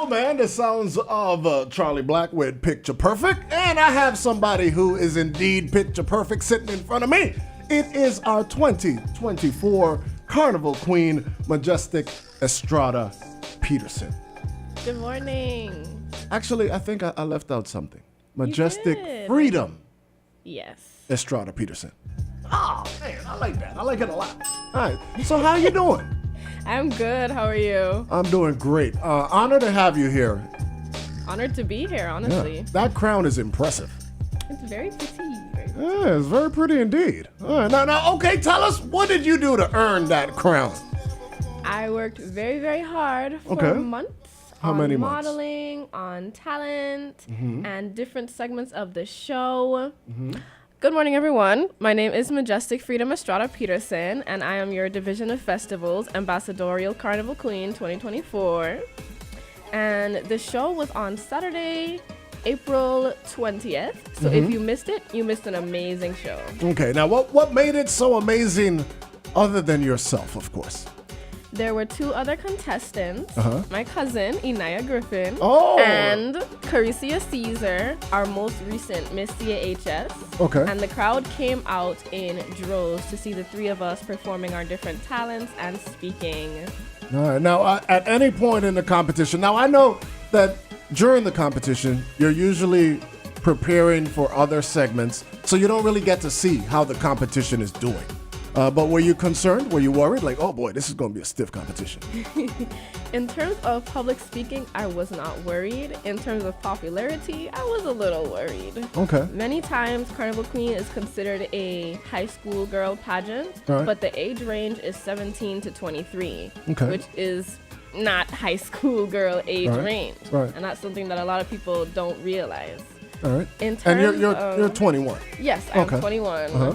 man, the sounds of Charlie Black with Picture Perfect. And I have somebody who is indeed picture perfect sitting in front of me. It is our 2024 Carnival Queen, Majestik Estrada Peterson. Good morning. Actually, I think I left out something. Majestik did. Freedom Yes. Estrada Peterson. Oh, man, I like that. I like it a lot. All right, so how you doing? I'm good. How are you? I'm doing great. Honor to have you here. Honored to be here, honestly. Yeah, that crown is impressive. It's very petite. Yeah, it's very pretty indeed. All right, now, okay, tell us, what did you do to earn that crown? I worked very, very hard for months. How many months? Modeling, on talent, and different segments of the show. Good morning, everyone. My name is Majestik Freedom Estrada Peterson, and I am your Division of Festivals Ambassadorial Carnival Queen 2024. And the show was on Saturday, April 20th. So if you missed it, you missed an amazing show. Okay, now what made it so amazing other than yourself, of course? There were two other contestants, my cousin, Inaya Griffin, Oh. and Caricia Caesar, our most recent Miss CAHS. Okay. And the crowd came out in droves to see the three of us performing our different talents and speaking. All right, now, at any point in the competition, now I know that during the competition, you're usually preparing for other segments, so you don't really get to see how the competition is doing. But were you concerned? Were you worried? Like, oh boy, this is going to be a stiff competition. In terms of public speaking, I was not worried. In terms of popularity, I was a little worried. Okay. Many times, Carnival Queen is considered a high school girl pageant, Right. but the age range is 17 to 23, Okay. which is not high school girl age Right. range. Right. And that's something that a lot of people don't realize. All right. In And terms you're of, 21. Yes, I'm Okay. 21. Uh-huh.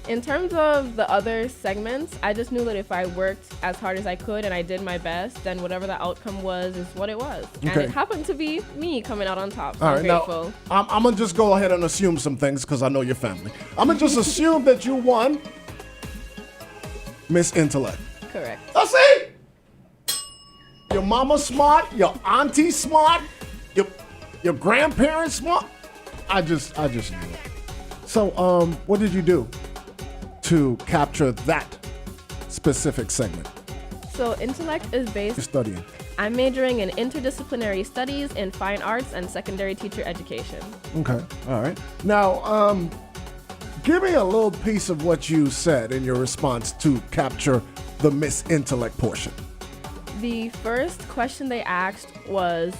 In terms of the other segments, I just knew that if I worked as hard as I could and I did my best, then whatever the outcome was is what it was. And Okay. it happened to be me coming out on top. So All I'm right, grateful. now, I'm going to just go ahead and assume some things because I know your family. I'm going to just assume that you won Miss Intellect. Correct. I see. Your mama smart, your auntie smart, your grandparents smart. I just knew it. So, what did you do to capture that specific segment? So intellect is You're based, studying. I'm majoring in interdisciplinary studies in fine arts and secondary teacher education. Okay, all right. Now, give me a little piece of what you said in your response to capture the Miss Intellect portion. The first question they asked was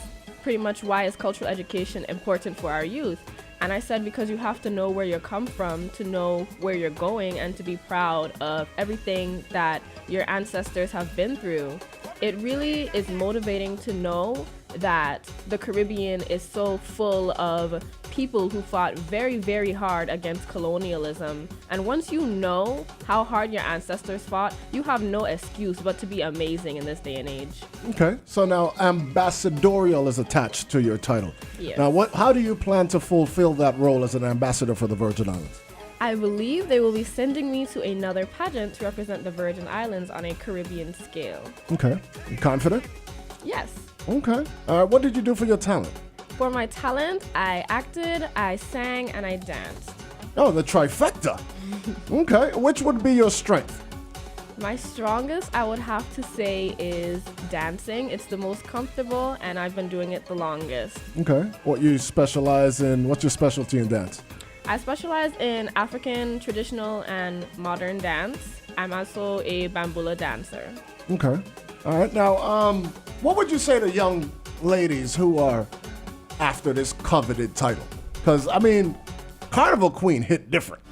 pretty much, why is cultural education important for our youth? And I said, because you have to know where you come from to know where you're going and to be proud of everything that your ancestors have been through. It really is motivating to know that the Caribbean is so full of people who fought very, very hard against colonialism. And once you know how hard your ancestors fought, you have no excuse but to be amazing in this day and age. Okay, so now ambassadorial is attached to your title. Yes. Now, how do you plan to fulfill that role as an ambassador for the Virgin Islands? I believe they will be sending me to another pageant to represent the Virgin Islands on a Caribbean scale. Okay, you confident? Yes. Okay. What did you do for your talent? For my talent, I acted, I sang, and I danced. Oh, the trifecta. Okay, which would be your strength? My strongest, I would have to say, is dancing. It's the most comfortable, and I've been doing it the longest. Okay. What you specialize in? What's your specialty in dance? I specialize in African traditional and modern dance. I'm also a bambula dancer. Okay. All right. Now, what would you say to young ladies who are after this coveted title? Because, I mean, Carnival Queen hit different.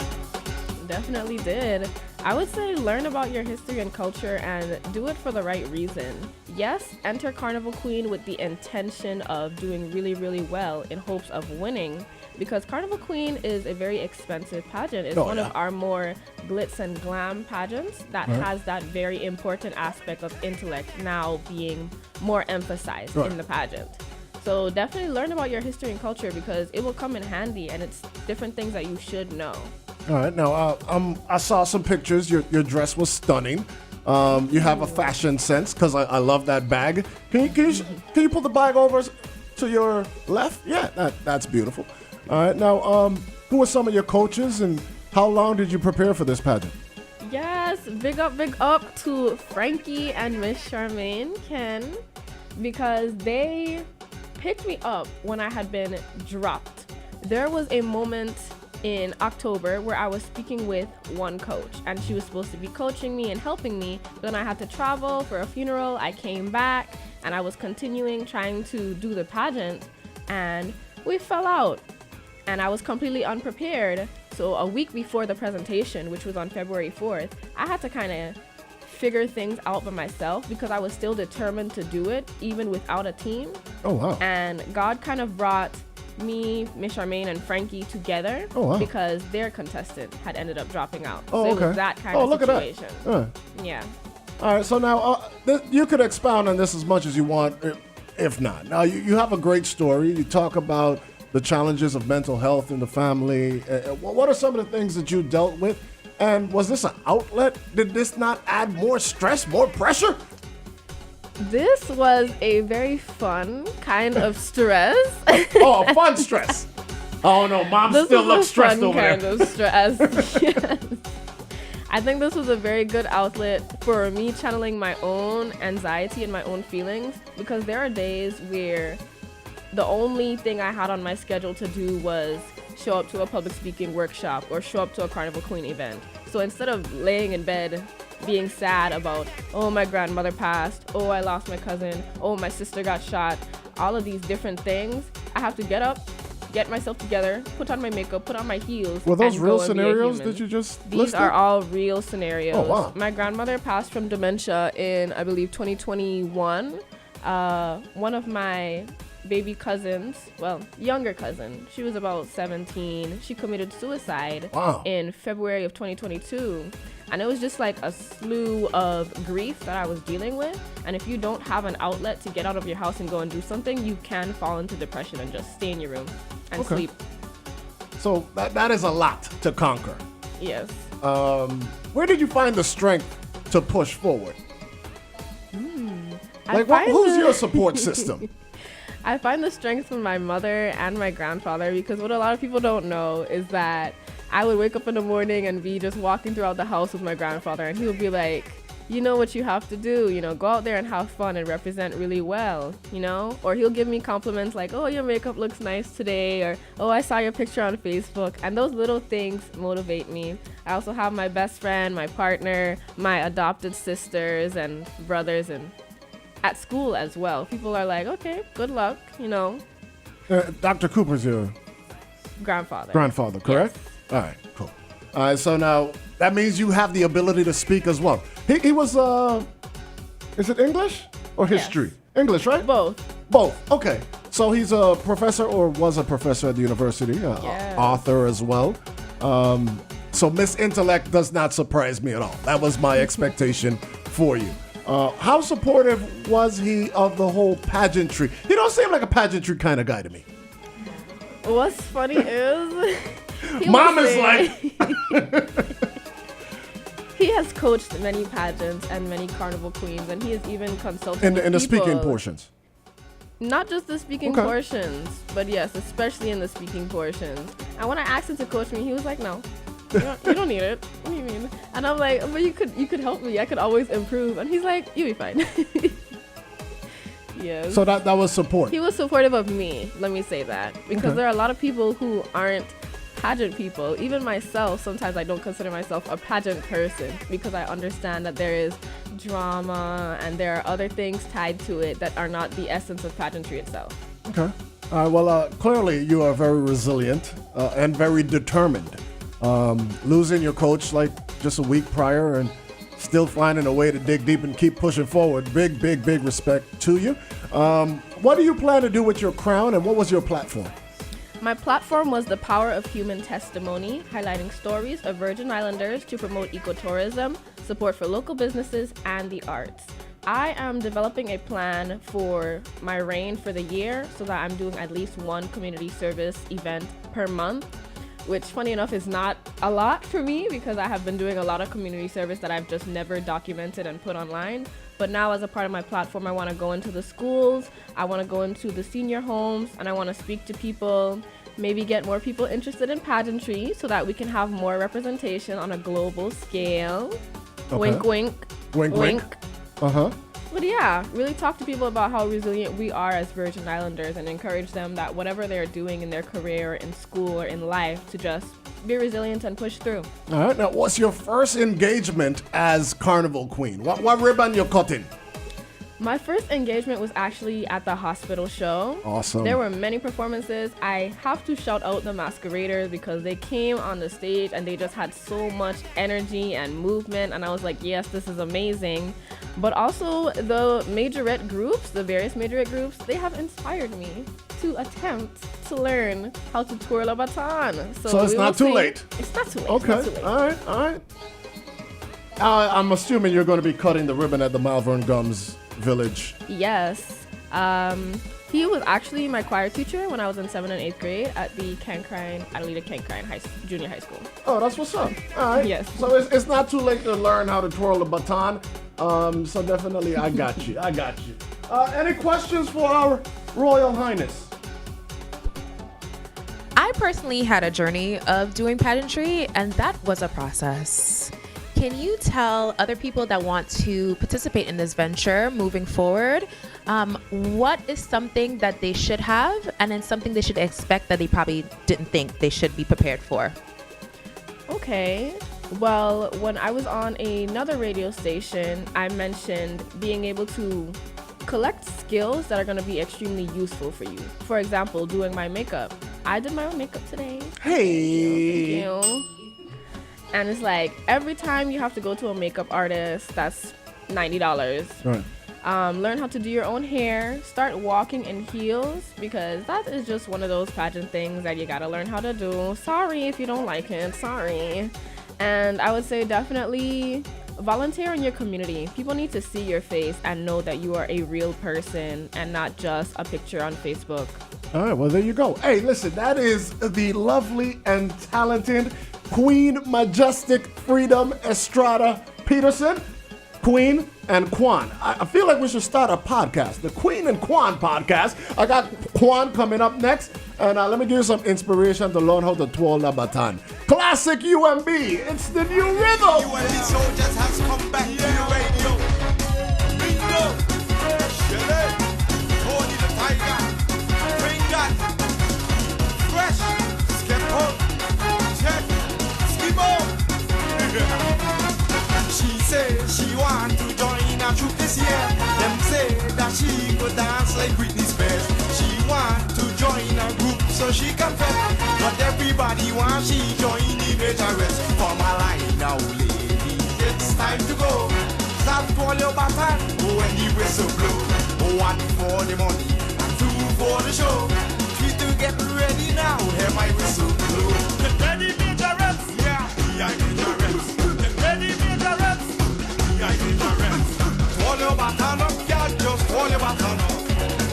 Definitely did. I would say learn about your history and culture and do it for the right reason. Yes, enter Carnival Queen with the intention of doing really, really well in hopes of winning, because Carnival Queen is a very expensive pageant. It's one of our more glitz and glam pageants that has that very important aspect of intellect now being more emphasized in the pageant. So definitely learn about your history and culture because it will come in handy, and it's different things that you should know. All right. Now, I saw some pictures. Your dress was stunning. You have a fashion sense because I love that bag. Can you pull the bag over to your left? Yeah, that's beautiful. All right, now who were some of your coaches and how long did you prepare for this pageant? Yes, big up to Frankie and Miss Charmaine Ken, because they picked me up when I had been dropped. There was a moment in October where I was speaking with one coach and she was supposed to be coaching me and helping me. Then I had to travel for a funeral. I came back and I was continuing trying to do the pageant and we fell out and I was completely unprepared. So a week before the presentation, which was on February 4th, I had to kind of figure things out by myself because I was still determined to do it even without a team. Oh, wow. And God kind of brought me, Miss Charmaine, and Frankie together because their contestant had ended up dropping out. Oh, so okay. it was that kind of situation. Yeah. All right, so now you could expound on this as much as you want, if not. Now, you have a great story. You talk about the challenges of mental health in the family. What are some of the things that you dealt with? And was this an outlet? Did this not add more stress, more pressure? This was a very fun kind of stress. Oh, fun stress. Oh, no, Mom still looks stressed over there. This was a fun kind of stress, yes. I think this was a very good outlet for me channeling my own anxiety and my own feelings, because there are days where the only thing I had on my schedule to do was show up to a public speaking workshop or show up to a Carnival Queen event. So instead of laying in bed being sad about, oh, my grandmother passed, oh, I lost my cousin, oh, my sister got shot, all of these different things, I have to get up, get myself together, put on my makeup, put on my heels. Were those real scenarios that you just listed? These are all real scenarios. Oh, wow. My grandmother passed from dementia in, I believe, 2021. One of my baby cousins, well, younger cousin, she was about 17. She committed suicide in February of 2022. And it was just like a slew of grief that I was dealing with. And if you don't have an outlet to get out of your house and go and do something, you can fall into depression and just stay in your room and sleep. So that is a lot to conquer. Yes. Where did you find the strength to push forward? Who's your support system? I find the strength from my mother and my grandfather, because what a lot of people don't know is that I would wake up in the morning and be just walking throughout the house with my grandfather, and he would be like, you know what you have to do, go out there and have fun and represent really well, or he'll give me compliments like, oh, your makeup looks nice today, or oh, I saw your picture on Facebook, and those little things motivate me. I also have my best friend, my partner, my adopted sisters and brothers, and at school as well. People are like, okay, good luck, Dr. Cooper's your grandfather. Grandfather, correct? Yes. All right, cool. All right, so now that means you have the ability to speak as well. He was, is it English or history? Yes. English, right? Both. Okay. So he's a professor or was a professor at the university, Yes. author as well. So Miss Intellect does not surprise me at all. That was my expectation for you. How supportive was he of the whole pageantry? He don't seem like a pageantry kind of guy to me. What's funny is Mom is like he has coached many pageants and many Carnival Queens, and he has even consulted in the speaking portions. Not just the speaking portions, but yes, especially in the speaking portions. And when I asked him to coach me, he was like, no. You don't need it. What do you mean? And I'm like, but you could help me. I could always improve. And he's like, you'll be fine. Yes. So that was support. He was supportive of me. Let me say that, because there are a lot of people who aren't pageant people. Even myself, sometimes I don't consider myself a pageant person, because I understand that there is drama and there are other things tied to it that are not the essence of pageantry itself. Okay. Well, clearly you are very resilient and very determined. Losing your coach like just a week prior and still finding a way to dig deep and keep pushing forward. Big respect to you. What do you plan to do with your crown, and what was your platform? My platform was the power of human testimony, highlighting stories of Virgin Islanders to promote ecotourism, support for local businesses, and the arts. I am developing a plan for my reign for the year so that I'm doing at least one community service event per month. which funny enough is not a lot for me because I have been doing a lot of community service that I've just never documented and put online. But now as a part of my platform, I want to go into the schools, I want to go into the senior homes, and I want to speak to people, maybe get more people interested in pageantry so that we can have more representation on a global scale. Okay. Wink, wink. Wink, wink. Uh-huh. But yeah, really talk to people about how resilient we are as Virgin Islanders and encourage them that whatever they're doing in their career, in school, or in life, to just be resilient and push through. All right. Now, what's your first engagement as Carnival Queen? What ribbon you cutting? My first engagement was actually at the hospital show. Awesome. There were many performances. I have to shout out the masqueraders because they came on the stage and they just had so much energy and movement. And I was like, yes, this is amazing. But also the majorette groups, the various majorette groups, they have inspired me to attempt to learn how to twirl a baton. So it's not too late. It's not too late. Okay. It's not too late. All right. I'm assuming you're going to be cutting the ribbon at the Malvern Gums Village. Yes. He was actually my choir teacher when I was in 7th and 8th grade at the Adelita Cancrine Junior High School. Oh, that's what's up. All right. Yes. So it's not too late to learn how to twirl the baton. So definitely, I got you. Any questions for our Royal Highness? I personally had a journey of doing pageantry, and that was a process. Can you tell other people that want to participate in this venture moving forward, what is something that they should have and then something they should expect that they probably didn't think they should be prepared for? Okay. Well, when I was on another radio station, I mentioned being able to collect skills that are going to be extremely useful for you. For example, doing my makeup. I did my own makeup today. Hey. Thank you. And it's like every time you have to go to a makeup artist, that's $90. Right. Learn how to do your own hair. Start walking in heels because that is just one of those pageant things that you gotta learn how to do. Sorry if you don't like it. Sorry. And I would say definitely volunteer in your community. People need to see your face and know that you are a real person and not just a picture on Facebook. All right, well, there you go. Hey, listen, that is the lovely and talented Queen Majestik Freedom Estrada Peterson, Queen and Quan. I feel like we should start a podcast, the Queen and Quan podcast. I got Quan coming up next, and let me give you some inspiration to learn how to twirl the baton. Classic UMB, it's the new rhythm. UMB soldiers has come back to the radio. Bingo, Chile, Tony the Tiger, Ringan, Fresh, Skeppo, Check, Skimo. She say she want to join our troop this year. Them say that she could dance like Britney Spears. She want to join a group so she can fit. Not everybody wants she join the majorette. For my line now, lady, it's time to go. Start for your baton when the whistle blow. One for the money and two for the show. Three to get ready now, hear my whistle blow. Get ready, majorettes. Yeah, majorettes. Get ready, majorettes. Majorettes. Twirl your baton up, girl, just twirl your baton up.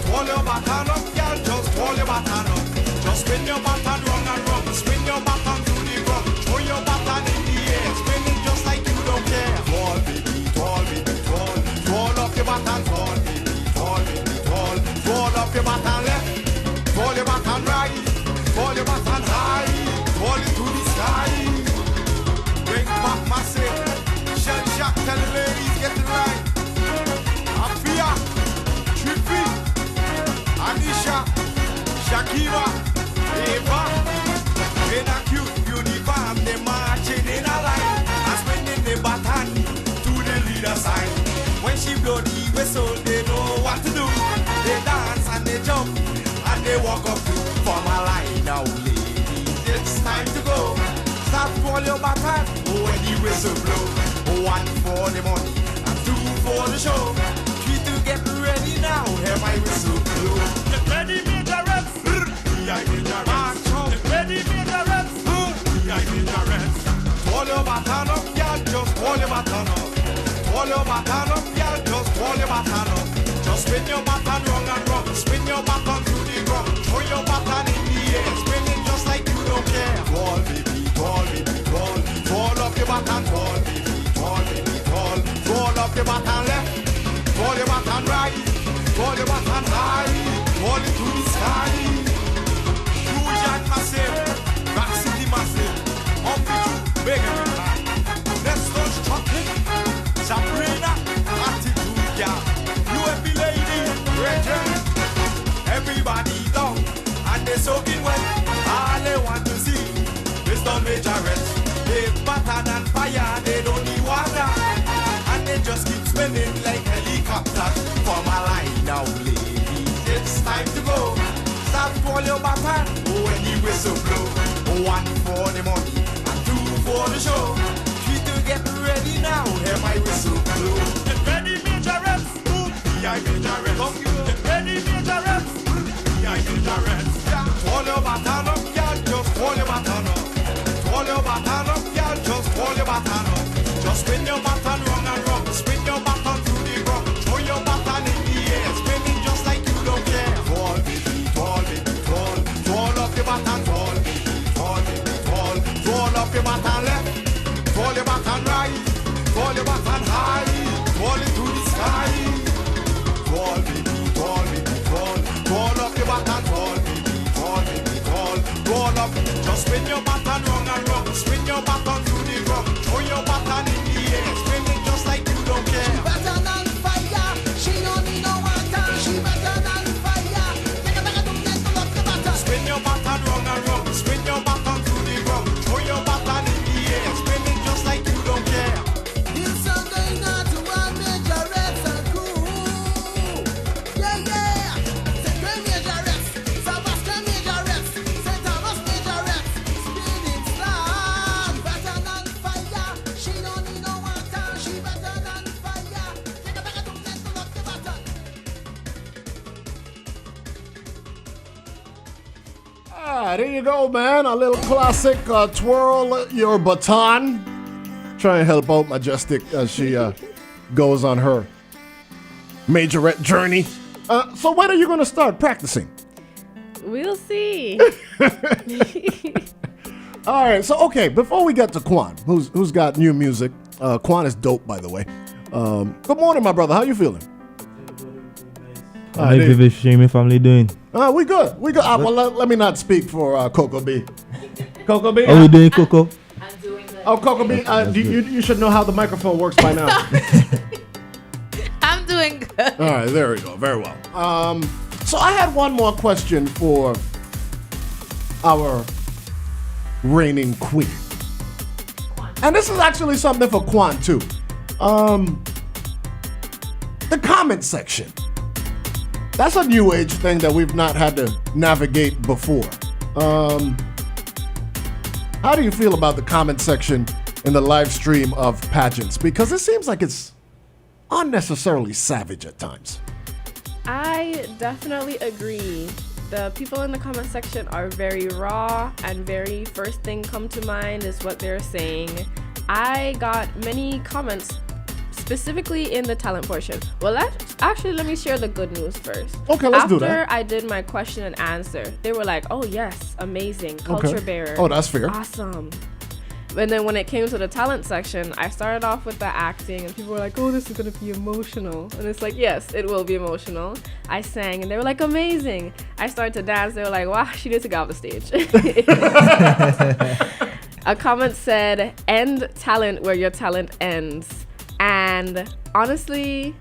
Twirl your baton up, girl, just twirl your baton up. Just spin your baton wrong and wrong. Spin your baton to the ground. Throw your baton in the air. Spin it just like you don't care. Twirl, baby, twirl, baby, twirl. Twirl up your baton, twirl, baby, twirl, baby, twirl. Twirl up your baton left. Twirl your baton right. Twirl your baton high. Twirl it to the sky. Bring back massive. Shell shock, tell the ladies get it right. Afia, Trippy, Anisha, Shakira, Eva, in a cute uniform, they marching in a line, and spinning the baton to the leader sign. When she blow the whistle, they know what to do. They dance and they jump and they walk up to form a line. Now, ladies, it's time to go. Start for your baton when the whistle blow. One for the money and two for the show. Three to get ready now, hear my whistle blow. Get ready, majorettes. March out. Get ready, majorettes. Majorettes. Twirl your baton up, girl, just twirl your baton up. Twirl your baton up, girl, just twirl your baton up. Just spin your baton wrong and wrong. Spin your baton to the ground. Throw your baton in the air. Spin it just like you don't care. Twirl, whistle blow. One for the money and two for the show. Three to get ready now, hear my whistle blow. Get ready, Majorettes. I Majorettes. Get ready, Majorettes. I Majorettes. Twirl your baton up, y'all, just twirl your baton up. Twirl your baton up, y'all, just twirl your baton up. Just spin your baton wrong and wrong. Spin your baton to the ground. Throw your baton in the air. Spin it just like you don't care. Twirl, baby, twirl, baby, twirl. Twirl up your baton, twirl, baby, twirl, baby, twirl. Twirl up your baton left. Twirl your baton right. Twirl your baton high. Twirl it to the sky. Twirl, baby, twirl, baby, twirl. Twirl up your baton, twirl, baby, twirl, baby, twirl. Twirl up. Just spin your baton wrong and wrong. Spin your baton to the ground. Throw your baton in the air. Spin it just like you don't care. She better than fire. She don't need no water. She better than fire. Take a back to get to lock the baton. Spin your baton wrong and wrong. Spin your baton to the ground. Throw your baton in the air. Spin it just like you don't care. It's Sunday night to one Majorettes and crew. Yeah, yeah. St. Clair Majorettes. Sebastian Majorettes. St. Thomas Majorettes. Spinning star. She better than fire. She don't need no water. She better than fire. Take a back to get to lock the baton. There you go, man. A little classic twirl your baton. Try and help out Majestik as she goes on her majorette journey. So when are you going to start practicing? We'll see. All right. So, okay, before we get to Quan, who's got new music. Quan is dope, by the way. Good morning, my brother. How you feeling? How is the streaming family doing? We good. We good. Well, let me not speak for Coco B. Coco B. How we doing, Coco? I'm doing the Oh, Coco B, you should know how the microphone works by now. I'm doing good. All right, there we go. Very well. So I had one more question for our reigning queen. And this is actually something for Quan, too. The comment section. That's a new age thing that we've not had to navigate before. How do you feel about the comment section in the live stream of pageants? Because it seems like it's unnecessarily savage at times. I definitely agree. The people in the comment section are very raw, and very first thing come to mind is what they're saying. I got many comments specifically in the talent portion. Well, let me share the good news first. Okay, let's do that. After I did my question and answer, they were like, oh yes, amazing, culture bearer. Oh, that's fair. Awesome. And then when it came to the talent section, I started off with the acting, and people were like, oh, this is going to be emotional. And it's like, yes, it will be emotional. I sang, and they were like, amazing. I started to dance. They were like, wow, she needs to get off the stage. A comment said, end talent where your talent ends. And honestly,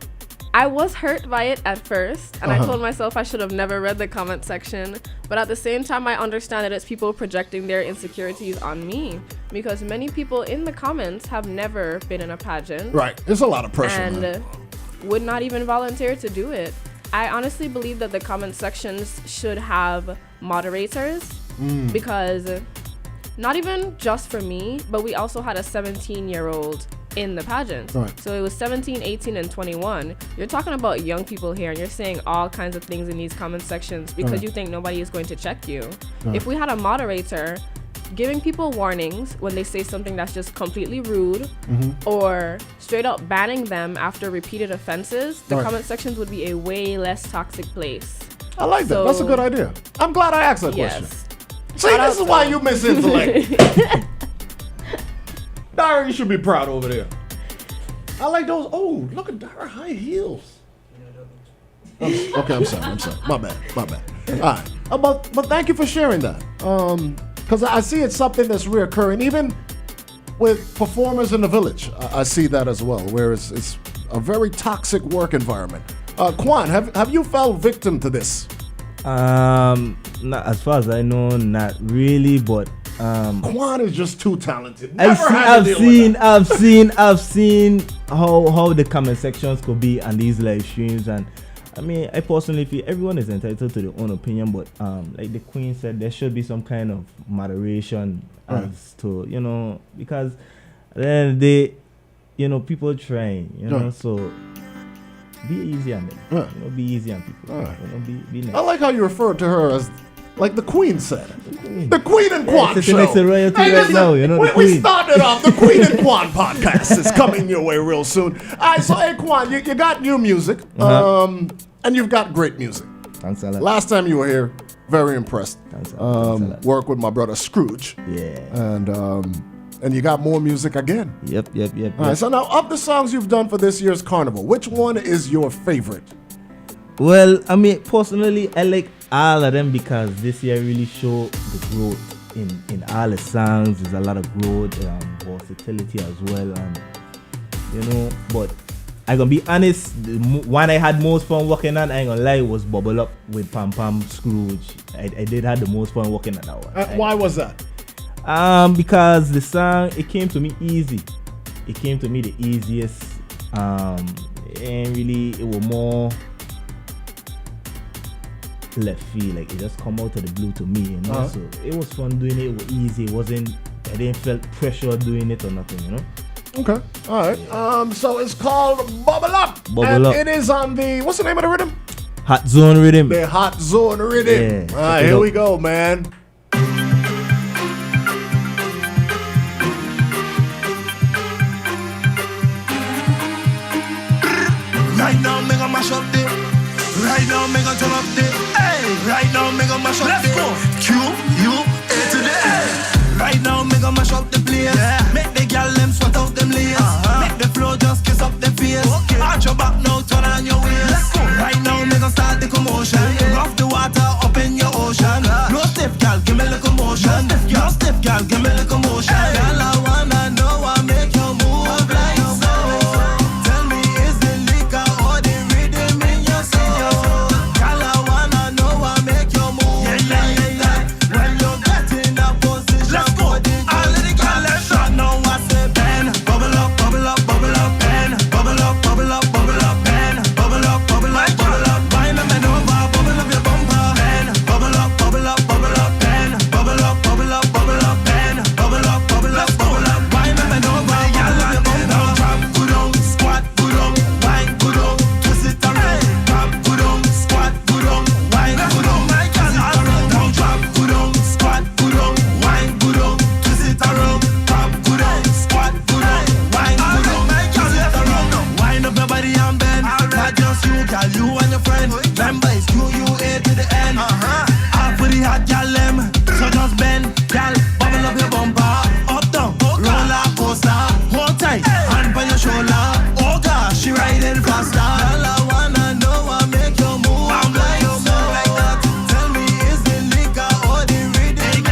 I was hurt by it at first, and I told myself I should have never read the comment section. But at the same time, I understand that it's people projecting their insecurities on me, because many people in the comments have never been in a pageant. Right. There's a lot of pressure. And would not even volunteer to do it. I honestly believe that the comment sections should have moderators, because not even just for me, but we also had a 17-year-old in the pageant. Right. So it was 17, 18, and 21. You're talking about young people here, and you're saying all kinds of things in these comment sections because you think nobody is going to check you. If we had a moderator giving people warnings when they say something that's just completely rude, or straight up banning them after repeated offenses, the comment sections would be a way less toxic place. I like that. That's a good idea. I'm glad I asked that question. Yes. See, this is why you miss intellect. Dara, you should be proud over there. I like those. Oh, look at Dara high heels. Okay, I'm sorry. My bad. All right. But thank you for sharing that. Because I see it's something that's reoccurring. Even with performers in the village, I see that as well, where it's a very toxic work environment. Quan, have you fell victim to this? Not, as far as I know, not really, but Quan is just too talented. I've seen how the comment sections could be on these live streams, and I mean, I personally feel everyone is entitled to their own opinion, but like the Queen said, there should be some kind of moderation as to, because then people trying, so be easy on them. Be easy on people. Be nice. I like how you referred to her as, like the Queen said. The Queen and Quan show. Next to royalty right now, we started off. The Queen and Quan podcast is coming your way real soon. All right, so hey, Quan, you got new music, and you've got great music. Thanks a lot. Last time you were here, very impressed. Thanks a lot. Work with my brother Scrooge. Yeah. And you got more music again. Yep. All right, so now of the songs you've done for this year's Carnival, which one is your favorite? Well, I mean, personally, I like all of them because this year really showed the growth in all the songs. There's a lot of growth, versatility as well, but I'm gonna be honest, the one I had most fun working on, I ain't gonna lie, was Bubble Up with Pam Pam Scrooge. I did have the most fun working on that one. Why was that? Because the song, it came to me easy. It came to me the easiest. And really, it was more left field. Like, it just come out of the blue to me, So it was fun doing it. It was easy. I didn't feel pressure doing it or nothing, Okay. All right. So it's called Bubble Up. Bubble Up. It is on the, what's the name of the rhythm? Hot Zone Rhythm. The Hot Zone Rhythm. Yeah. All right, here we go, man. Right now, me gonna mash up the. Right now, me gonna turn up the. Hey, right now, me gonna mash up the. Let's go. Q U A to the A. Right now, me gonna mash up the place. Make the gyal them sweat out them layers. Make the floor just kiss up the face. Arch your back now, turn on your waist. Let's go. Right now, me gonna start the commotion. Rough the water up in your ocean. No stiff gyal, give me a little motion. No stiff gyal, give me a little motion. Gyal, I wanna know I make you move like so. Tell me, is the liquor or the rhythm in your soul? Gyal, I wanna know I make you move like that. When you get in a position, let's go. All of the gyal, let's shot now. I say bend, bubble up, bend, bubble up, bend, bubble up, bend. Wind up and over, bubble up your bumper, bend, bubble up, bend, bubble up, bend, bubble up, wind up and over, gyal up your bumper. Drop, go down, squat, go down, wind, go down, twist it around. Drop, go down, squat, go down, wind, go down, twist it around. Now drop, go down, squat, go down, wind, go down, twist it around. Drop, go down, squat, go down, wind, go down, twist it around. Wind up your body and bend. Not just you, girl, you and your friend. Remember, it's QUA to the end. Half of the hot girl them. So just bend, girl, bubble up your bumper. Up down, roller coaster. Hold tight, hand on your shoulder. Oh gosh, she riding faster. Girl, I wanna know I make you move like that. Tell me, is the liquor or the rhythm?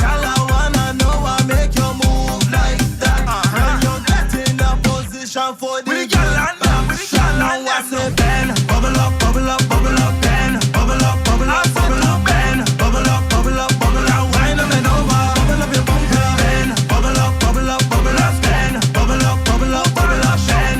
Girl, I wanna know I make you move like that. When you get in a position for the girl and now I say bend, bubble up, bend, bubble up, bend, bubble up, wind up and over, bubble up your bumper, bend, bubble up, bend, bubble up, bend,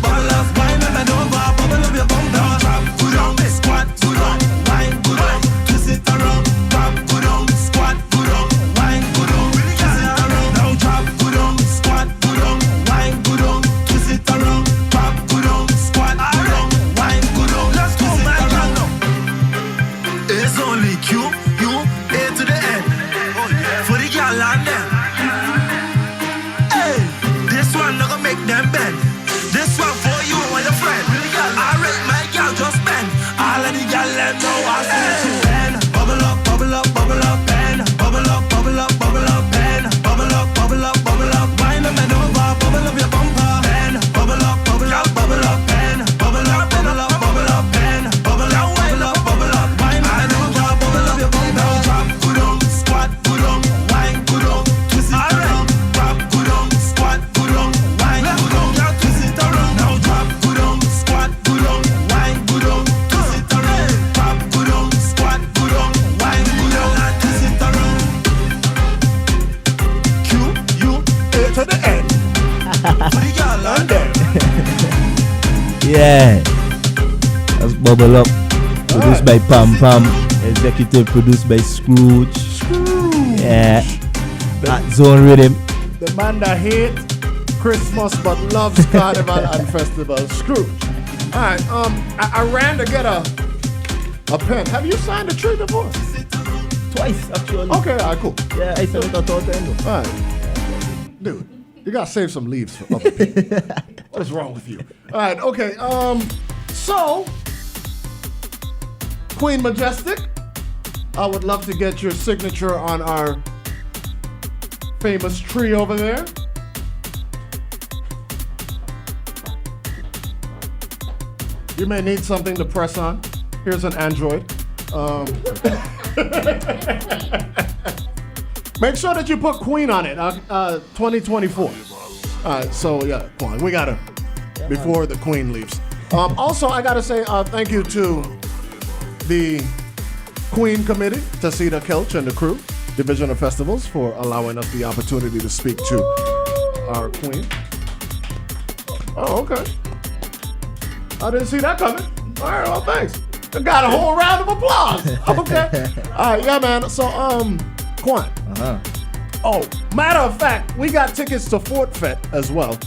bubble up, wind up and over, bubble up your bumper. Drop, go down, squat, go down, wind, go down, twist it around. Drop, go down, squat, go down, wind, go down, twist it around. Now drop, go down, squat, go down, wind, go down, twist it around. Drop, go down, squat, go down, wind, go down, twist it around. It's only Q U A to the N. For the gyal and them. Hey, this one not gonna make them bend. This one for you and your friend. Alright, my gyal just bend. All of the gyal let know I say to bend. Bubble up, bend. Bubble up, bend. Bubble up, wind up and over. Bubble up your bumper. Bend. Bubble up, bend. Bubble up, bend. Bubble up, wind up and over. Bubble up your bumper. Drop, go down, squat, go down, wind, go down, twist it around. Drop, go down, squat, go down, wind, go down, twist it around. Now drop, go down, squat, go down, wind, go down, twist it around. Drop, go down, squat, go down, wind, go down, twist it around. Q U A to the N. For the gyal and them. Yeah. Bubble Up, produced by Pam Pam, executive produced by Scrooge. Yeah, at Zone Rhythm. The man that hate Christmas but loves Carnival and Festival, Scrooge. All right, I ran to get a pen. Have you signed a tree before? Twice, actually. Okay, all right, cool. Yeah, I sent it out all the time. All right. Dude, you gotta save some leaves for other people. What's wrong with you? All right, okay. So, Queen Majestik, I would love to get your signature on our famous tree over there. You may need something to press on. Here's an Android. Make sure that you put Queen on it, 2024. So yeah, Quan, we gotta, before the Queen leaves. Also, I gotta say thank you to the Queen Committee, Tacita Kelch and the crew, Division of Festivals, for allowing us the opportunity to speak to our Queen. Oh, okay. I didn't see that coming. All right, well, thanks. I got a whole round of applause. Okay. All right, yeah, man. So, Quan. Oh, matter of fact, we got tickets to Fort Fete as well,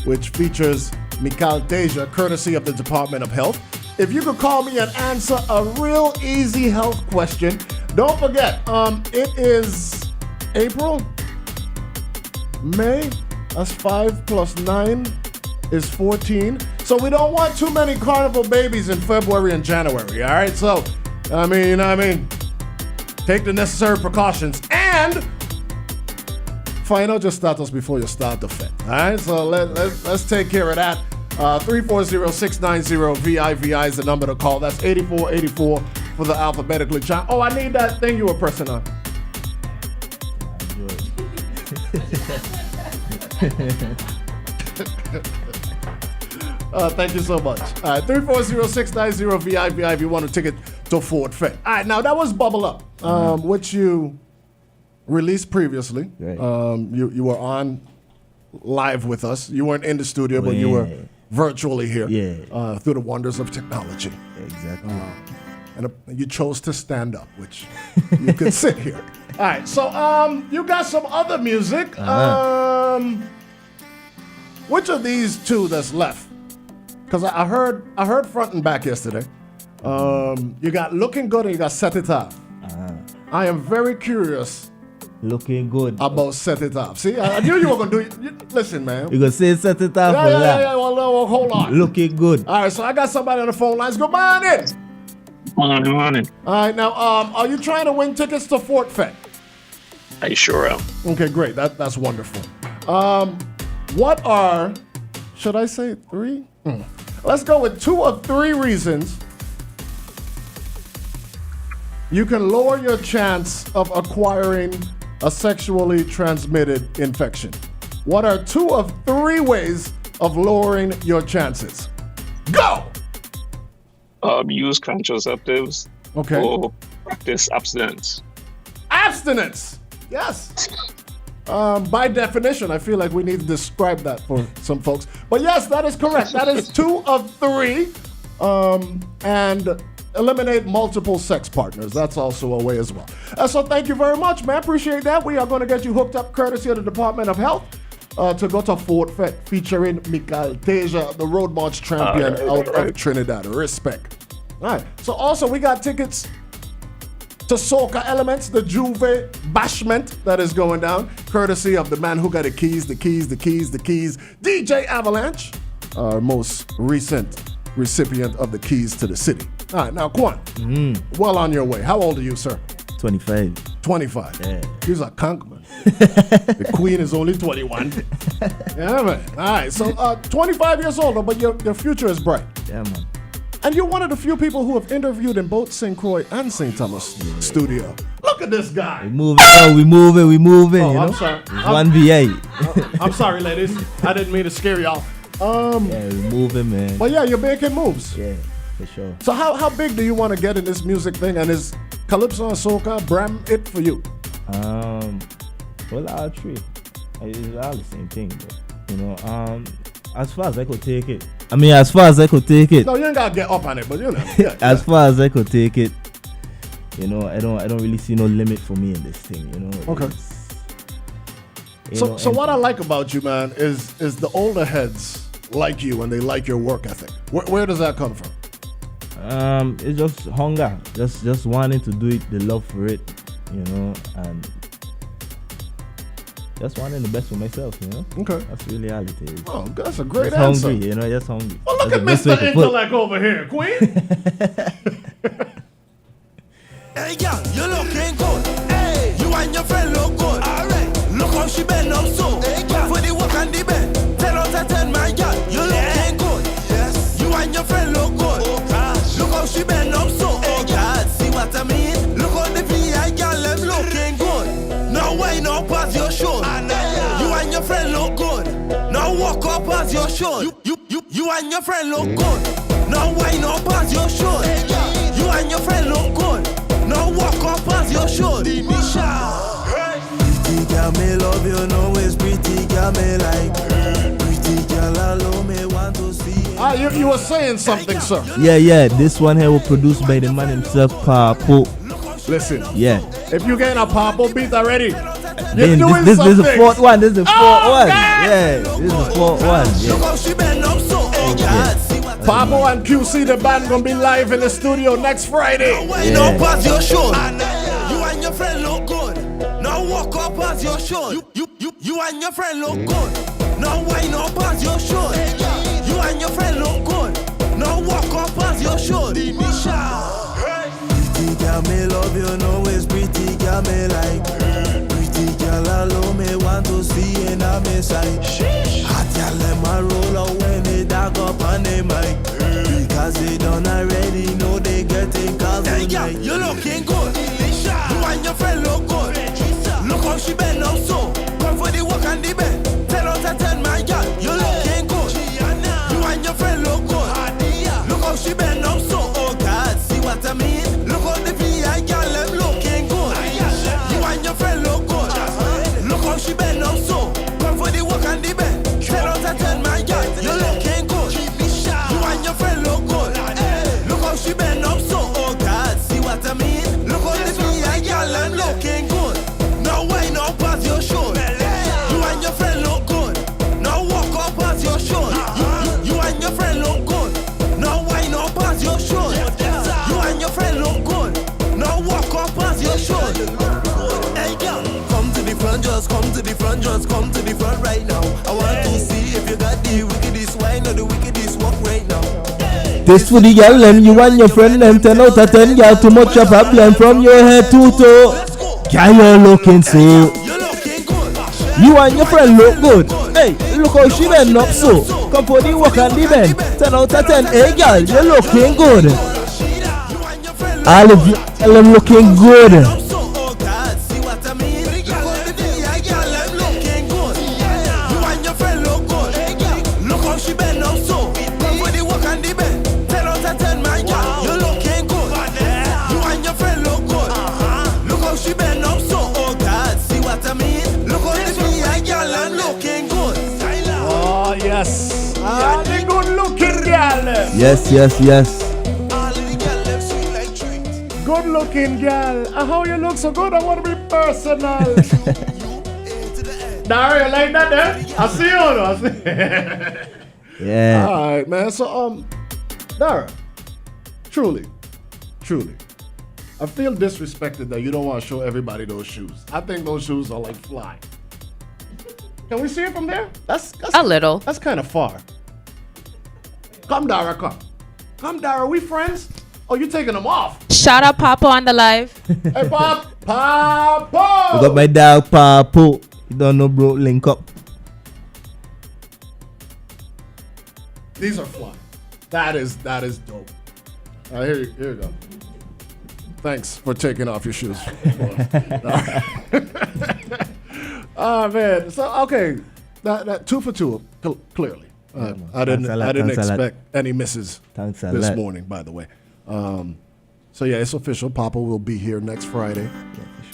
which features Mikal Deja, courtesy of the Department of Health. If you could call me and answer a real easy health question, don't forget, it is April, May, that's 5 plus 9 is 14. So we don't want too many carnival babies in February and January, all right? So, I mean, take the necessary precautions and find out your status before you start the Fete, all right? So let's take care of that. 340-690-VIVI is the number to call. That's 8484 for the alphabetically chant. Oh, I need that thing you were pressing on. Thank you so much. All right, 340-690-VIVI if you want a ticket to Fort Fete. All right, now that was Bubble Up, which you released previously. Right. You were on live with us. You weren't in the studio, but you were virtually here through the wonders of technology. Exactly. And you chose to stand up, which you could sit here. All right, so you got some other music. Which of these two that's left? Because I heard front and back yesterday. You got Looking Good and you got Set It Off. I am very curious. Looking good. About Set It Off. See, I knew you were going to do it. Listen, man. You gonna say Set It Off? Yeah, well, hold on. Looking good. All right, so I got somebody on the phone lines. Good morning. Morning. All right, now, are you trying to win tickets to Fort Fete? I sure am. Okay, great. That's wonderful. What are, should I say 3? Let's go with 2 or 3 reasons you can lower your chance of acquiring a sexually transmitted infection. What are 2 of 3 ways of lowering your chances? Go! Use contraceptives. Okay. Or practice abstinence. Abstinence! Yes. By definition, I feel like we need to describe that for some folks. But yes, that is correct. That is 2 of 3. And eliminate multiple sex partners. That's also a way as well. So thank you very much, man. Appreciate that. We are going to get you hooked up courtesy of the Department of Health to go to Fort Fete featuring Mikal Deja, the Road March champion out of Trinidad. Respect. All right. So also we got tickets to Soca Elements, the Juve Bashment that is going down, courtesy of the man who got the keys, DJ Avalanche, our most recent recipient of the keys to the city. All right, now Quan, well on your way. How old are you, sir? 25. 25. Yeah. He's a conk, man. The queen is only 21. Yeah, man. All right, so 25 years old, but your future is bright. Yeah, man. And you're one of the few people who have interviewed in both St. Croix and St. Thomas studio. Look at this guy. We moving. Oh, you I'm know? sorry. It's one VA. I'm sorry, ladies. I didn't mean to scare y'all. Yeah, we moving, man. But yeah, you're making moves. Yeah, for sure. So how big do you want to get in this music thing? And is Calypso and Soca, Bram, it for you? Well, all 3. It's all the same thing, but, you know, as far as I could take it, I mean, as far as I could take it, No, you ain't gotta get up on it, but you know. Yeah, as far as I could take it, you know, I don't really see no limit for me in this thing, you know. Okay. It's, you know, So what I and- like about you, man, is the older heads like you and they like your work ethic. Where does that come from? It's just hunger, just wanting to do it, the love for it, you know, and just wanting the best for myself, you know. Okay. That's really all it is. Oh, that's a great Just answer. hungry, you know, just hungry. Well, look That's at the best way Mr. to put- Intellect over here, Queen. Hey, girl, you looking good. Hey, you and your friend look good. Alright, look how she bend up so. Hey, girl, for the walk and the bend. 10 out of 10, my girl, you looking good. Yes, you and your friend look good. Oh gosh, look how she bend up so. Oh God, see what I mean? Look how the VI girl them looking good. Now wind up as your show. You and your friend look good. Now walk up as your show. You and your friend look good. Now wind up as your show. You and your friend look good. Now walk up as your show. Pretty girl, me love you, know it's pretty girl, me like. Pretty girl, alone me want to see. You were saying something, sir. Yeah, this one here was produced by the man himself, Papo. Listen, Yeah. if you getting a pop-up beat already, you're Then doing this something. is the fourth one. This is the fourth Oh, one. God. Yeah, this is the fourth one. Look Yeah. how she bend up so. Oh God, see what Pablo and QC, the band, gonna be live in the studio next Friday. wind up as your show. You and your friend look good. Now walk up as your show. You and your friend look good. Now wind up as your show. You and your friend look good. Now walk up as your show. Pretty girl, me love you, know it's pretty girl, me like. Pretty girl, alone me want to see in a me side. Hot girl, let my roll out when they dark up on the mic. Because they done already know they getting calls. Hey, girl, you looking good. You and your friend look good. Look how she bend up so. Come for the walk and the bend. 10 out of 10, my girl, you looking good. You and your friend look good. Look how she bend up so. Oh God, see what I mean? Look how the VI girl them looking good. You and your friend look good. Look how she bend up so. Come for the walk and the bend. 10 out of 10, my girl, you looking good. You and your friend look good. Look how she bend up so. Oh God, see what I mean? Look how the VI girl them looking good. Now wind up as your show. You and your friend look good. Now walk up as your show. You and your friend look good. Now wind up as your show. You and your friend look good. Now walk up as your show. Hey girl, come to the front, just come to the front, just come to the front right now. I want to see if you got the wickedest wine or the wickedest walk right now. This for the girl, them you and your friend, them 10 out of 10, girl, too much of a blame from your head to toe. Girl, you're looking so. You looking good. You and your friend look good. Hey, look how she bend up so. Come for the walk and the bend. 10 out of 10. Hey, girl, you're looking good. You and your friend All of you, tell them looking good. so, oh God, see what I mean? Look how the VI girl them looking good. You and your friend look good. Look how she bend up so. Come for the walk and the bend. 10 out of 10, my girl, you looking good. You and your friend look good. Look how she bend up so. Oh God, see what I mean? Look how the VI girl them looking good. Oh, yes. Ah, the good-looking girl. Yes. All of the girl them sweet like treat. Good-looking girl. How you look so good, I want to be personal. A to the end. Dario, you like that there? I see you, I see. Yeah. All right, man. So, Dara, truly, I feel disrespected that you don't want to show everybody those shoes. I think those shoes are like fly. Can we see it from there? That's A little. That's kind of far. Come, Dara, come. Come, Dara, we friends? Oh, you taking them off? Shout out Papo on the live. Hey, Pop, Papo! I got my dog, Papo. You don't know, bro. Link up. These are fly. That is dope. All right, here you go. Thanks for taking off your shoes. Oh man. So okay, that 2 for 2 clearly. I didn't Thanks a lot. expect any misses Thanks a this lot. morning. By the way. So yeah, it's official. Papa will be here next Friday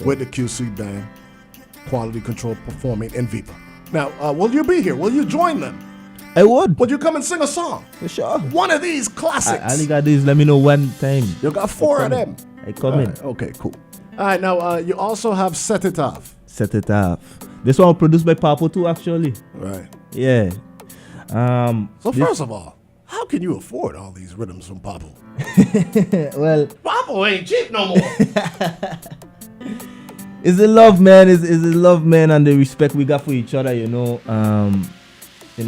with the QC band, Quality Control performing in Vipa. Now, will you be here? Will you join them? I would. Would you come and sing a song? For sure. One of these classics. All you gotta do is let me know one time. You got 4 of them. I come All in. right, okay, cool. All right, now you also have Set It Off. Set It Off. This one was produced by Papo too, actually. Right. Yeah. So first of all, how can you afford all these rhythms from Papo? Well, Papo ain't cheap no more. it's the love, man. It's the love, man, and the respect we got for each other. You know,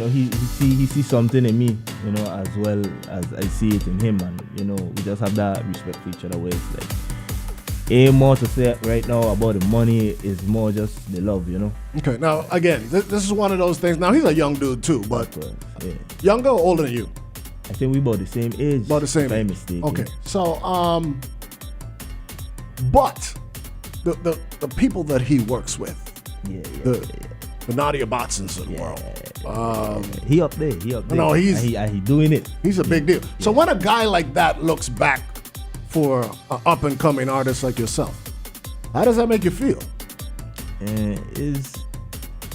he sees something in me, you know, as well as I see it in him, and you know, we just have that respect for each other. Where it's like, ain't more to say right now about the money. Is more just the love, you know. Okay, now again, this is one of those things. Now he's a young dude too, but Yeah. younger or older than you? I think we about the same age. About the same if I'm age. mistaken. Okay, so but the people that he works with, the Nadia Botsons of the world, he up there. No, he's- he doing it. he's a big deal. So when a guy like that looks back for an up and coming artist like yourself, how does that make you feel?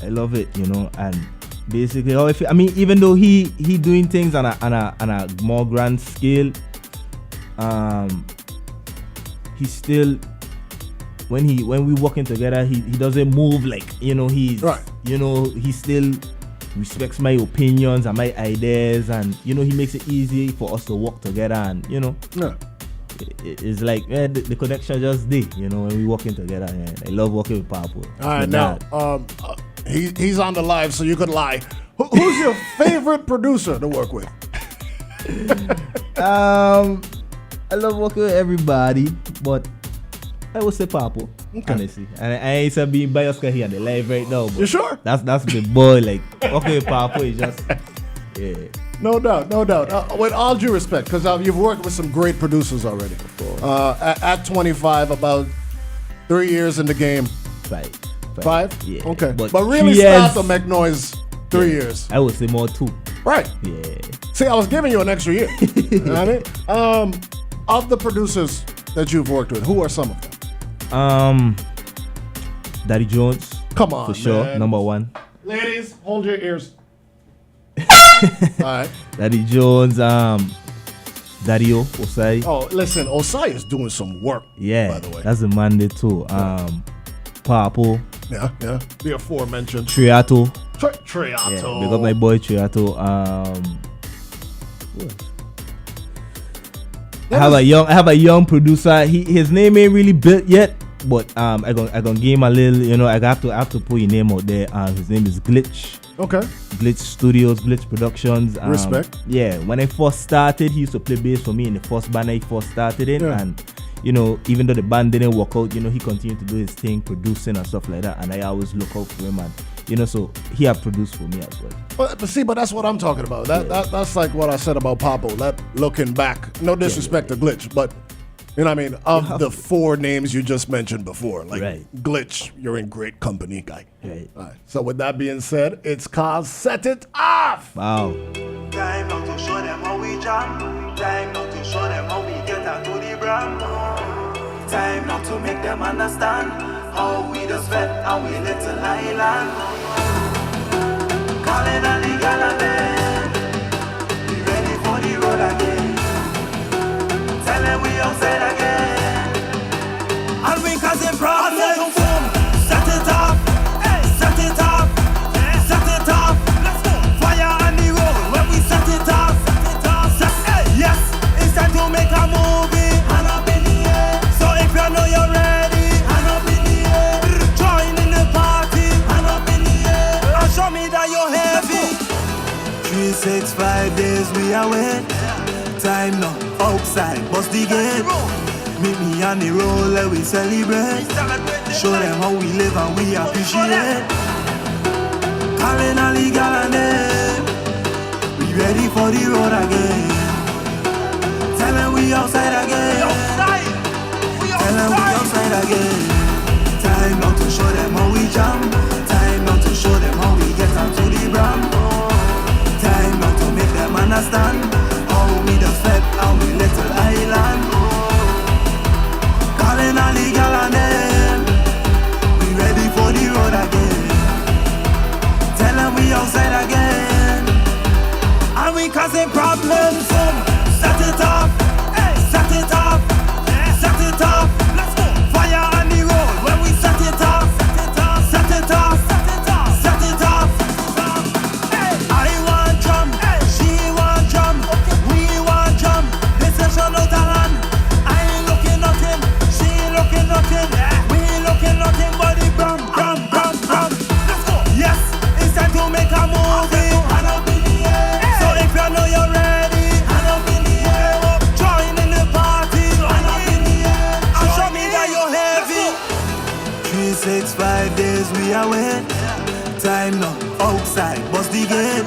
I love it, you know, and basically how I feel. I mean, even though he doing things on a more grand scale, he still when we working together, he doesn't move like, you know, he's right. You know, he still respects my opinions and my ideas, and you know, he makes it easy for us to work together, and you know, it's like the connection just there, you know, when we working together. Yeah. I love working with Papo. All right, now he's on the live, so you could lie. Who's your favorite producer to work with? I love working with everybody, but I would say Papo, honestly. And I ain't say being biased because he on the live right now. But you sure? That's the boy. Like, working with Papo is just, yeah. No doubt. With all due respect, because you've worked with some great producers already. At 25, about 3 years in the game. Five? Yeah. Okay. But really 3 start years, to make noise 3 years. I would say more 2. Right. Yeah. See, I was giving you an extra year. You know what I mean? Of the producers that you've worked with, who are some of them? Daddy Jones. Come on, for sure, man. number 1. Ladies, hold your ears. All right. Daddy Jones, Daddy Osai. Oh, listen, Osai is doing some work. Yeah, by the way. that's the man there too. Papo. Yeah. The aforementioned Triato. Triato. Yeah, big up my boy Triato. Who else? I have a young producer. His name ain't really built yet, but I gonna give him a little. You know, I have to put your name out there. His name is Glitch. Okay. Glitch Studios, Glitch Productions. Respect. Yeah, when I first started, he used to play bass for me in the first band I first started in, and you know, even though the band didn't work out, you know, he continued to do his thing, producing and stuff like that, and I always look out for him, and you know, so he have produced for me as well. But that's what I'm talking about. That's like what I said about Papo. That looking back, no disrespect to Glitch, but you know what I mean, of the 4 names you just mentioned before, like Glitch, you're in great company, guy. Right. All right. So with that being said, it's called Set It Off. Wow. Time now to show them how we jam. Time now to show them how we get onto the brand. Time now to make them understand how we just vet and we little island. Calling on the gallon, we ready for the road again. Tell them we outside again. And we causing problems. Set it up, set it up, set it up. Let's go. Fire on the road when we set it up. Yes, it's time to make a movie. Hand up in the air. So if you know you're ready, hand up in the air. Join in the party, hand up in the air. And show me that you're heavy. 365 days we are waiting. Time now, outside, bust the gate. Meet me on the road, let we celebrate. Show them how we live and we appreciate. Calling all the gallon, we ready for the road again. Tell them we outside again. Tell them we outside again. Time now to show them how we jam. Time now to show them how we get onto the brand. Time now to make them understand how we the fed and we little island. Calling all the gallon, we ready for the road again. Tell them we outside again. 5 days we away. Time now, outside, bust the game.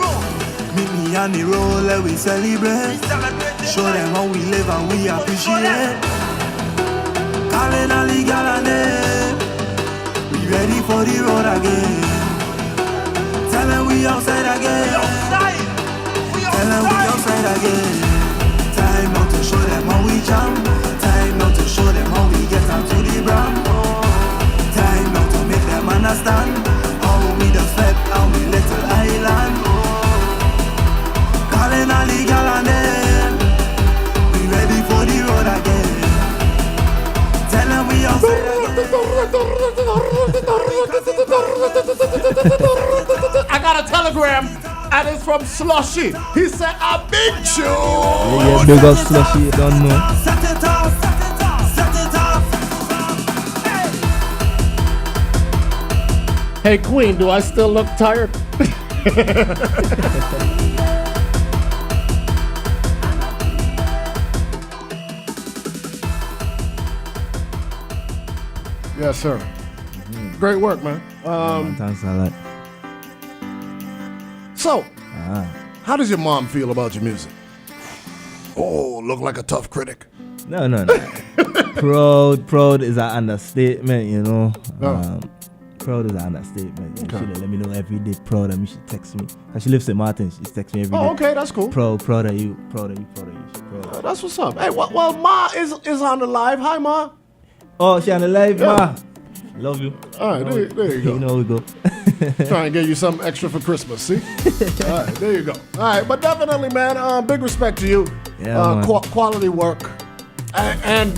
Meet me on the road, let we celebrate. Show them how we live and we appreciate. Calling all the gal and them. We ready for the road again. Tell them we outside again. Tell them we outside again. Time now to show them how we jam. Time now to show them how we get onto the brand. Time now to make them understand how we the step on the little island. Calling all the gal and them. We ready for the road again. Tell them we outside I got a telegram, and it's from Slushy. He said, a big tune. Yeah, big up Slushy, you don't know. set it off, set it off. Hey, Queen, do I still look tired? Yes, sir. Great work, man. Thanks a lot. So, how does your mom feel about your music? Oh, look like a tough critic. No. Proud is an understatement, you know. Proud is an understatement. She let me know every day. Proud of me. She texts me. And she lives in Martin. She texts me every day. Oh, okay, that's cool. Proud of you. Proud of you. She's proud. That's what's up. Hey, well, Ma is on the live. Hi, Ma. Oh, she on the live, Yeah. ma. Love you. All right, there you go. You know we go. Trying to get you something extra for Christmas, see? All right, there you go. All right, but definitely, man, big respect to you. Yeah, man. Quality work. And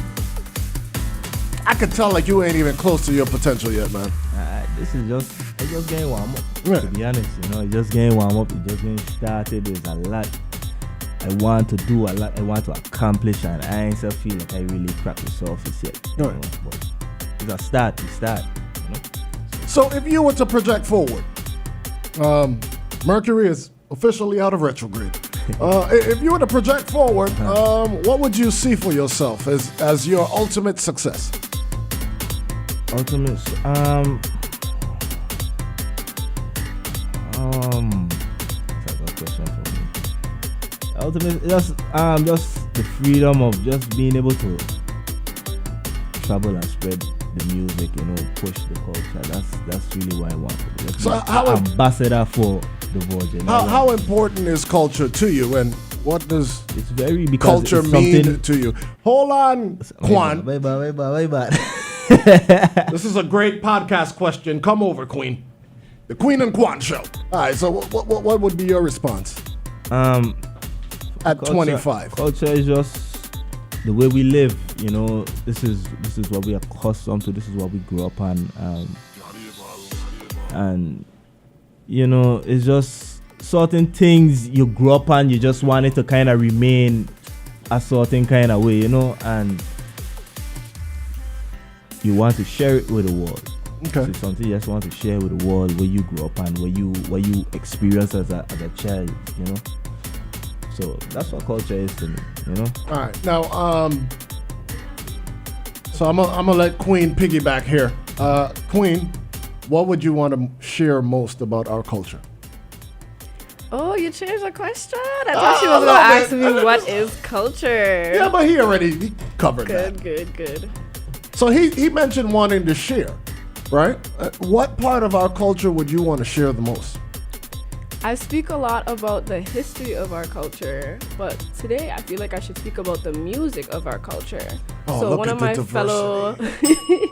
I could tell like you ain't even close to your potential yet, man. This is just getting warm up. Yeah. To be honest, you know, it's just getting warm up. It's just getting started. There's a lot I want to do, a lot I want to accomplish, and I ain't so feel like I really cracked the surface yet. You know, but it's a start. You know. So if you were to project forward, Mercury is officially out of retrograde. If you were to project forward, what would you see for yourself as your ultimate success? That's a good question for me. Ultimate, just the freedom of just being able to travel and spread the music, you know, push the culture. That's really what I want. Just So be how- ambassador for the Virgin. How important is culture to you, and what does It's very because culture it's mean something. to you? Hold on, Quan. Bye bye. This is a great podcast question. Come over, Queen. The Queen and Quan show. All right. So what would be your response at 25? Culture is just the way we live. You know, this is what we are accustomed to. This is what we grew up on. And you know, it's just certain things you grew up on. You just want it to kind of remain a certain kind of way, you know, and you want to share it with the world. Okay. So it's something you just want to share with the world, where you grew up and where you experienced as a child, you know. So that's what culture is to me, you know. All right. Now, so I'm gonna let Queen piggyback here. Queen, what would you want to share most about our culture? Oh, you changed the question? I thought she was going to ask me what is culture. Yeah, but he already covered that. Good. So he mentioned wanting to share, right? What part of our culture would you want to share the most? I speak a lot about the history of our culture, but today I feel like I should speak about the music of our culture. Oh, So look one at of the my diversity.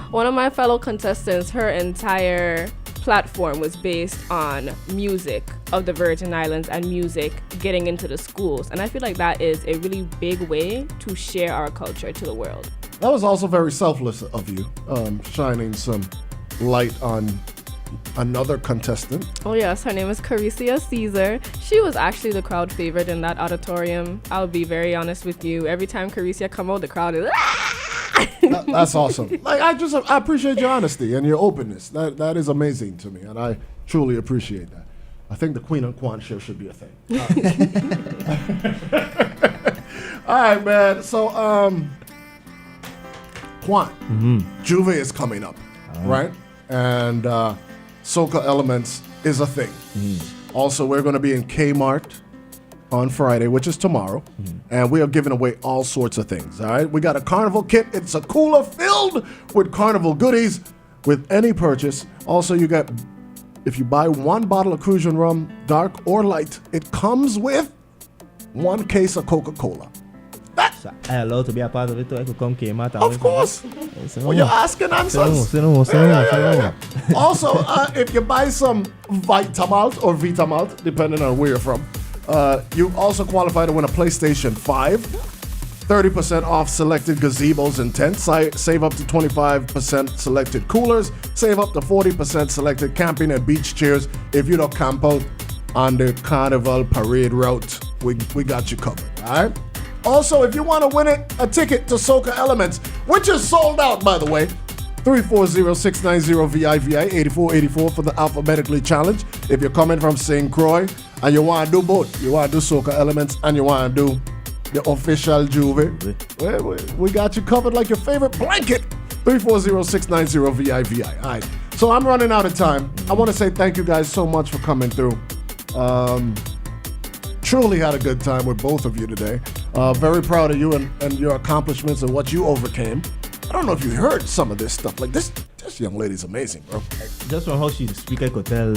one of my fellow contestants, her entire platform was based on music of the Virgin Islands and music getting into the schools. And I feel like that is a really big way to share our culture to the world. That was also very selfless of you, shining some light on another contestant. Oh yes, her name is Caricia Caesar. She was actually the crowd favorite in that auditorium. I'll be very honest with you. Every time Caricia come out, the crowd is That's awesome. Like I appreciate your honesty and your openness. That is amazing to me, and I truly appreciate that. I think the Queen and Quan show should be a thing. All right, man. So, Quan, Juve is coming up, right? and Soca Elements is a thing. Also, we're going to be in Kmart on Friday, which is tomorrow, and we are giving away all sorts of things. All right, we got a Carnival kit. It's a cooler filled with Carnival goodies with any purchase. Also, you get, if you buy one bottle of Crucian rum, dark or light, it comes with 1 case of Coca-Cola. So I allowed to be a part of it too. I could come came out. Of course. Well, you're asking answers. Say Also, if you buy some Vitamalt or Vitamalt, depending on where you're from, you also qualify to win a PlayStation 5, 30% off selected gazebos and tents, save up to 25% selected coolers, save up to 40% selected camping and beach chairs. If you don't camp out on the Carnival parade route, we got you covered, all right? Also, if you want to win a ticket to Soca Elements, which is sold out, by the way, 340-690-VIVI 8484 for the alphabetically challenge. If you're coming from St. Croix and you want to do both, you want to do Soca Elements and you want to do the official Juve, we got you covered like your favorite blanket. 340-690-VIVI. All right. So I'm running out of time. I want to say thank you guys so much for coming through. Truly had a good time with both of you today. Very proud of you and your accomplishments and what you overcame. I don't know if you heard some of this stuff. Like this young lady's amazing, bro. Just from how she speak, I could tell.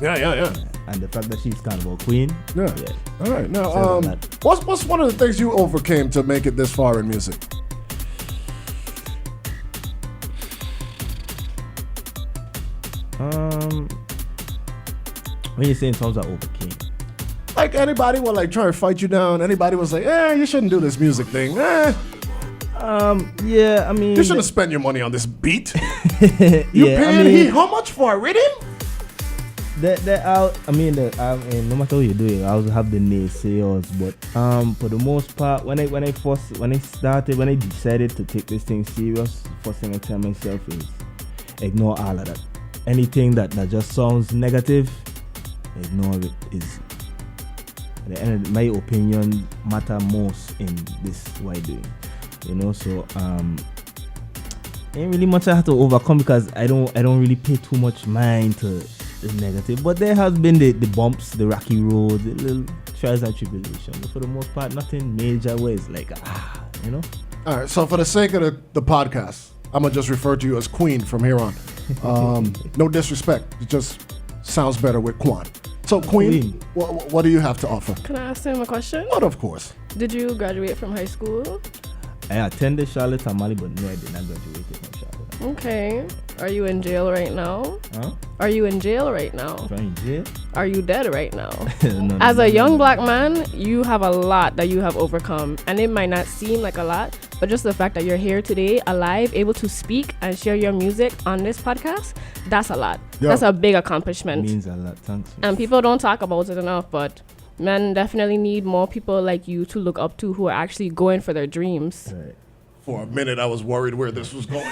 Yeah. And the fact that she's kind of a queen. Yeah. All right. Now, what's one of the things you overcame to make it this far in music? When you say in terms of overcame. Like anybody will like try to fight you down. Anybody was like, you shouldn't do this music thing. Yeah, I mean, you shouldn't spend your money on this beat. You paying how much for a rhythm? No matter what you do, I also have the naysayers, but for the most part, when I decided to take this thing serious, first thing I tell myself is ignore all of that. Anything that just sounds negative, ignore it. Is at the end, my opinion matter most in this what I doing. So ain't really much I have to overcome because I don't really pay too much mind to the negative. But there has been the bumps, the rocky roads, the little trials and tribulations. But for the most part, nothing major where it's like All right. So for the sake of the podcast, I'm gonna just refer to you as Queen from here on. No disrespect. It just sounds better with Quan. So Queen, what do you have to offer? Can I ask him a question? What, of course. Did you graduate from high school? I attended Charlotte Tamale, but no, I did not graduate from Charlotte. Okay. Are you in jail right now? Huh? Are you in jail right now? Am I in jail? Are you dead right now? No, As a young black man, you have a lot that you have overcome. And it might not seem like a lot, but just the fact that you're here today, alive, able to speak and share your music on this podcast, that's a lot. Yeah. That's a big accomplishment. It means a lot. Thanks. And people don't talk about it enough, but men definitely need more people like you to look up to who are actually going for their dreams. Right. For a minute, I was worried where this was going.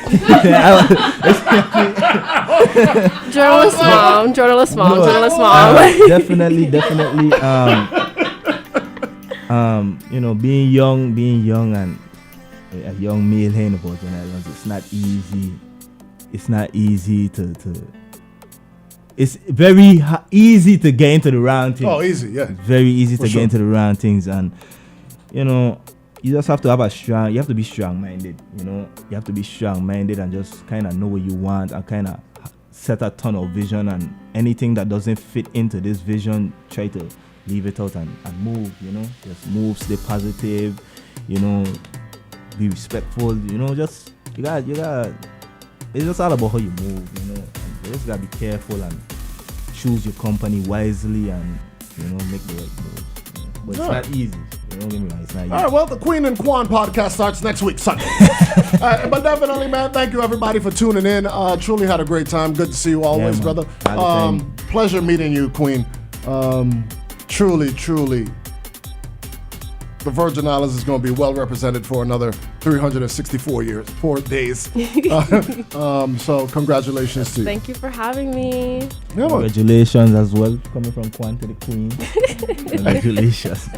Journalist mom. Definitely. Being young and a young male here in the Virgin Islands, it's not easy. It's not easy to. It's very easy to get into the round things. Oh, easy, yeah. It's very easy to sure. get into the round things, and you just have to have you have to be strong-minded, You have to be strong-minded and just kind of know what you want and kind of set a ton of vision, and anything that doesn't fit into this vision, try to leave it out and move, Just move, stay positive, be respectful, just, you got it's just all about how you move, And you just got to be careful and choose your company wisely and, make the right moves. But it's not easy. Don't get me wrong, it's not easy. All right, well, the Queen and Quan podcast starts next week, Sunday. But definitely, man, thank you, everybody, for tuning in. Truly had a great time. Good to see you always, brother. Pleasure meeting you, Queen. Truly, the Virgin Islands is going to be well represented for another 364 days. So congratulations to you. Thank you for having me. Yeah, Congratulations as well, coming from Quan to the Queen. Congratulations.